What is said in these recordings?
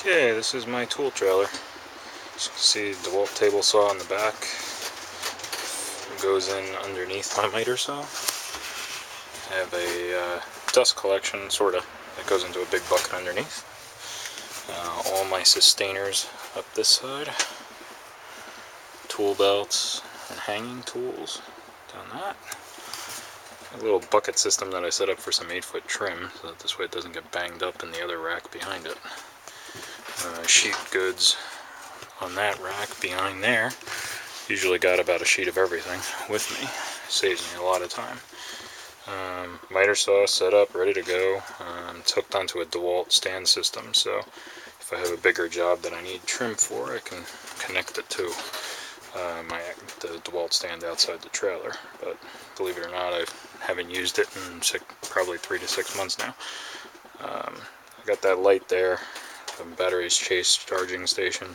Okay, this is my tool trailer. As you can see, the DeWalt table saw in the back. It goes in underneath my miter saw. I have a dust collection, sorta, that goes into a big bucket underneath. All my sustainers up this side. Tool belts and hanging tools down that. A little bucket system that I set up for some 8-foot trim, so that this way it doesn't get banged up in the other rack behind it. Sheet goods on that rack behind there. Usually got about a sheet of everything with me. Saves me a lot of time. Miter saw set up, ready to go. It's hooked onto a DeWalt stand system, so if I have a bigger job that I need trim for, I can connect it to the DeWalt stand outside the trailer. But believe it or not, I haven't used it in probably 3 to 6 months now. I got that light there. Batteries chase charging station.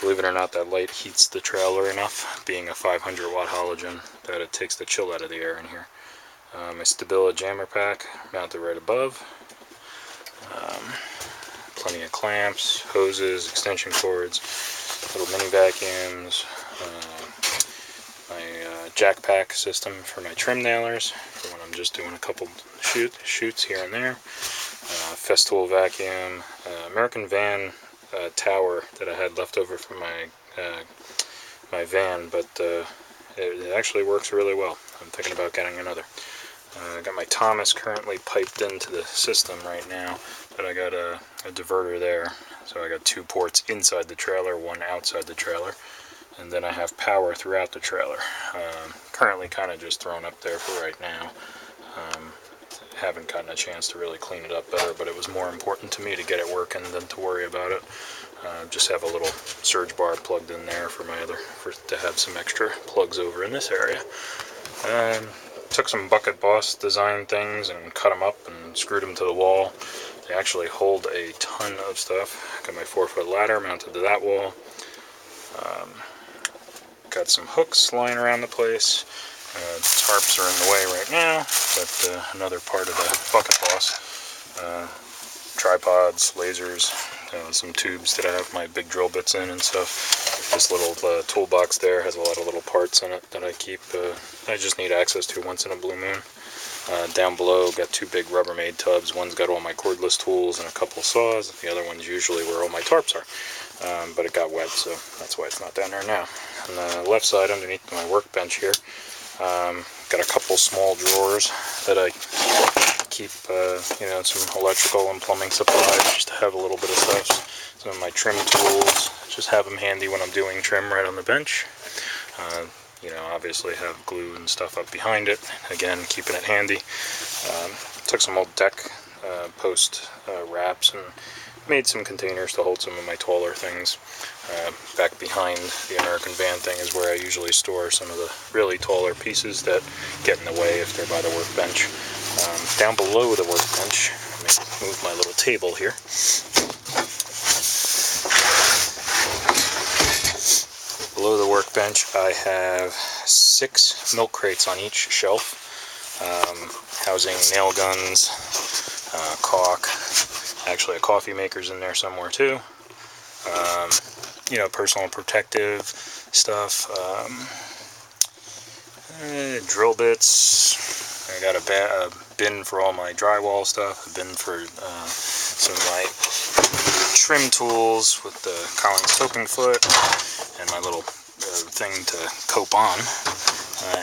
Believe it or not, that light heats the trailer enough, being a 500 watt halogen, that it takes the chill out of the air in here. My Stability jammer pack mounted right above. Plenty of clamps, hoses, extension cords, little mini vacuums. My jack pack system for my trim nailers, for when I'm just doing a couple shoots here and there. Festool vacuum, American van tower that I had left over from my van, but it actually works really well. I'm thinking about getting another. I got my Thomas currently piped into the system right now, but I got a diverter there, so I got 2 ports inside the trailer, 1 outside the trailer, and then I have power throughout the trailer. Currently kind of just thrown up there for right now. Haven't gotten a chance to really clean it up better, but it was more important to me to get it working than to worry about it. Just have a little surge bar plugged in there for to have some extra plugs over in this area. Took some Bucket Boss design things and cut them up and screwed them to the wall. They actually hold a ton of stuff. Got my 4-foot ladder mounted to that wall. Got some hooks lying around the place. Tarps are in the way right now, but another part of the Bucket Boss. Tripods, lasers, some tubes that I have my big drill bits in and stuff. This little toolbox there has a lot of little parts in it that I keep. I just need access to once in a blue moon. Down below, got 2 big Rubbermaid tubs. One's got all my cordless tools and a couple of saws. The other one's usually where all my tarps are. But it got wet, so that's why it's not down there now. On the left side, underneath my workbench here, got a couple small drawers that I keep, some electrical and plumbing supplies, just to have a little bit of stuff. Some of my trim tools, just have them handy when I'm doing trim right on the bench. Obviously have glue and stuff up behind it. Again, keeping it handy. Took some old deck post wraps and made some containers to hold some of my taller things. Back behind the American van thing is where I usually store some of the really taller pieces that get in the way if they're by the workbench. Down below the workbench, let me move my little table here. Below the workbench, I have 6 milk crates on each shelf, housing nail guns, caulk. Actually, a coffee maker's in there somewhere too. Personal protective stuff, drill bits. I got a bin for all my drywall stuff, a bin for some of my trim tools with the Collins coping foot, and my little thing to cope on.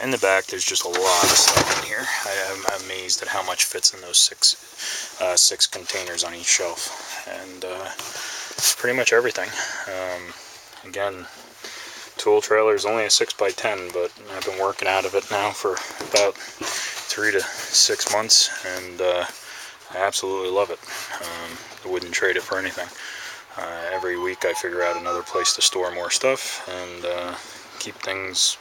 In the back, there's just a lot of stuff in here. I'm amazed at how much fits in those 6 containers on each shelf, and it's pretty much everything. Again, tool trailer is only a 6x10, but I've been working out of it now for about 3 to 6 months, and I absolutely love it. I wouldn't trade it for anything. Every week I figure out another place to store more stuff and keep things,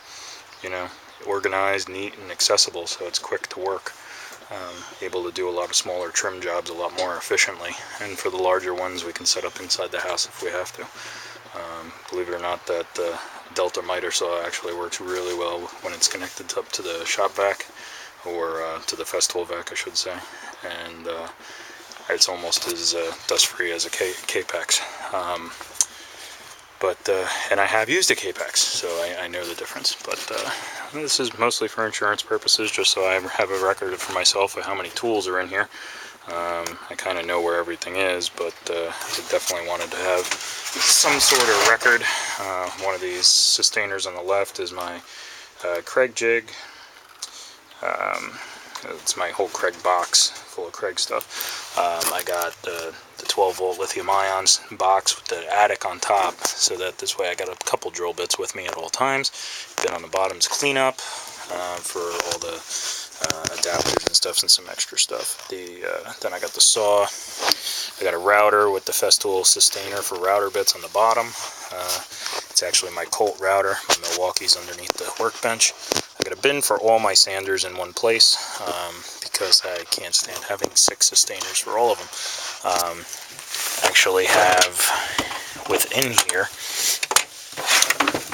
organized, neat, and accessible, so it's quick to work. Able to do a lot of smaller trim jobs a lot more efficiently, and for the larger ones we can set up inside the house if we have to. Believe it or not, that Delta miter saw actually works really well when it's connected up to the shop vac, or to the Festool vac I should say, and it's almost as dust-free as a Capex. And I have used a Capex, so I know the difference. But this is mostly for insurance purposes, just so I have a record for myself of how many tools are in here. I kind of know where everything is, but I definitely wanted to have some sort of record. One of these sustainers on the left is my Kreg Jig. It's my whole Kreg box full of Kreg stuff. I got the 12-volt lithium-ion box with the attic on top, so that this way I got a couple drill bits with me at all times. Then on the bottom's cleanup for all the adapters and stuff, and some extra stuff. Then I got the saw. I got a router with the Festool sustainer for router bits on the bottom. It's actually my Colt router. My Milwaukee's underneath the workbench. I got a bin for all my sanders in one place because I can't stand having 6 sustainers for all of them. Actually have within here,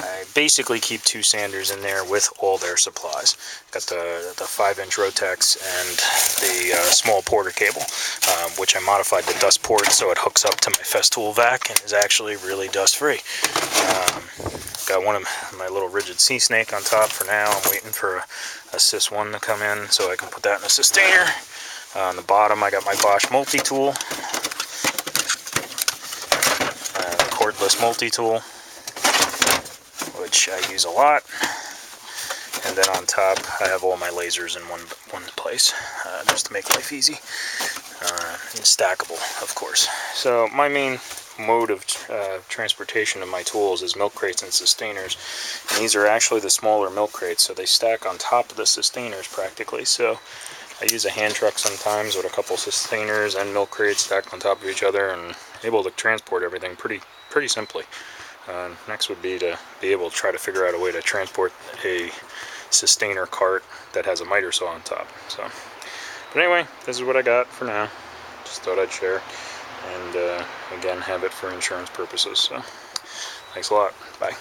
I basically keep 2 sanders in there with all their supplies. Got the 5-inch Rotex and the small Porter cable, which I modified the dust port so it hooks up to my Festool vac and is actually really dust free. Got one of my little rigid sea snake on top for now. I'm waiting for a Sys 1 to come in so I can put that in a sustainer. On the bottom I got my Bosch multi-tool, the cordless multi-tool, which I use a lot. And then on top I have all my lasers in one place, just to make life easy. And stackable, of course. So my main mode of transportation of my tools is milk crates and sustainers. And these are actually the smaller milk crates, so they stack on top of the sustainers practically. So I use a hand truck sometimes with a couple sustainers and milk crates stacked on top of each other, and able to transport everything pretty simply. Next would be to be able to try to figure out a way to transport a sustainer cart that has a miter saw on top. So, but anyway, this is what I got for now. Just thought I'd share, and again, have it for insurance purposes. So, thanks a lot. Bye.